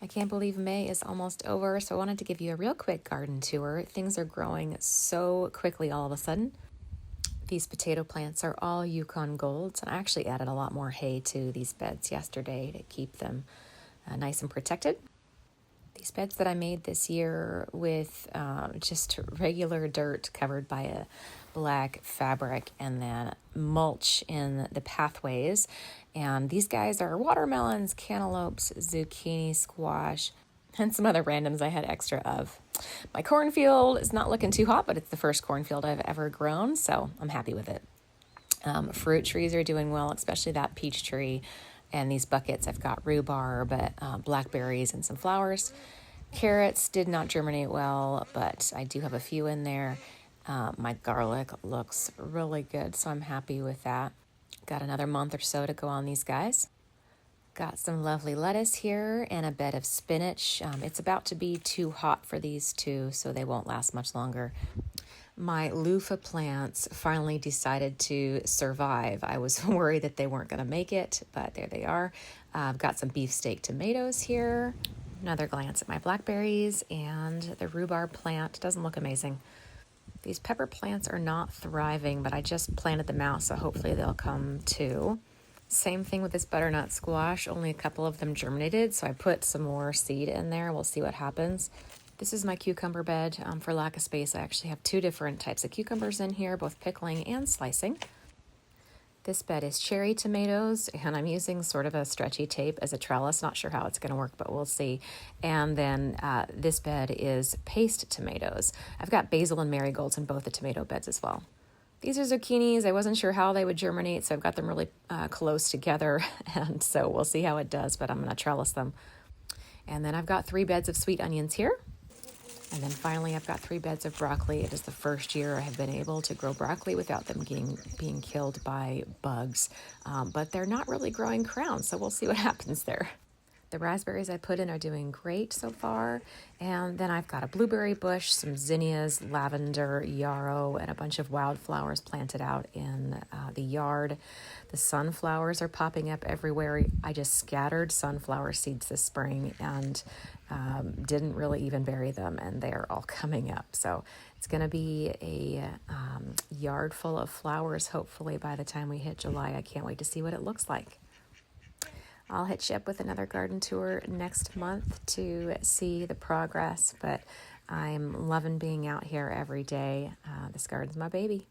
I can't believe May is almost over, so I wanted to give you a real quick garden tour. Things are growing so quickly all of a sudden. These potato plants are all Yukon Golds, and I actually added a lot more hay to these beds yesterday to keep them nice and protected. These beds that I made this year with just regular dirt covered by a black fabric and then mulch in the pathways. And these guys are watermelons, cantaloupes, zucchini, squash, and some other randoms I had extra of. My cornfield is not looking too hot, but it's the first cornfield I've ever grown, so I'm happy with it. Fruit trees are doing well, especially that peach tree. And these buckets, I've got rhubarb, blackberries, and some flowers. Carrots did not germinate well, but I do have a few in there. My garlic looks really good, so I'm happy with that. Got another month or so to go on these guys. Got some lovely lettuce here and a bed of spinach. It's about to be too hot for these two, so they won't last much longer. My loofah plants finally decided to survive. I was worried that they weren't going to make it, but there they are. I've got some beefsteak tomatoes here. Another glance at my blackberries, and the rhubarb plant doesn't look amazing. These pepper plants are not thriving, but I just planted them out, so hopefully they'll come too. Same thing with this butternut squash. Only a couple of them germinated, so I put some more seed in there. We'll see what happens. This is my cucumber bed. For lack of space, I actually have two different types of cucumbers in here, both pickling and slicing. This bed is cherry tomatoes, and I'm using sort of a stretchy tape as a trellis. Not sure how it's going to work, but we'll see. And then this bed is paste tomatoes. I've got basil and marigolds in both the tomato beds as well. These are zucchinis. I wasn't sure how they would germinate, so I've got them really close together, and so we'll see how it does, but I'm going to trellis them. And then I've got 3 beds of sweet onions here. And then finally, I've got 3 beds of broccoli. It is the first year I have been able to grow broccoli without them being killed by bugs. But they're not really growing crowns, so we'll see what happens there. The raspberries I put in are doing great so far. And then I've got a blueberry bush, some zinnias, lavender, yarrow, and a bunch of wildflowers planted out in the yard. The sunflowers are popping up everywhere. I just scattered sunflower seeds this spring and didn't really even bury them, and they're all coming up. So it's going to be a yard full of flowers, hopefully, by the time we hit July. I can't wait to see what it looks like. I'll hit you up with another garden tour next month to see the progress, but I'm loving being out here every day. This garden's my baby.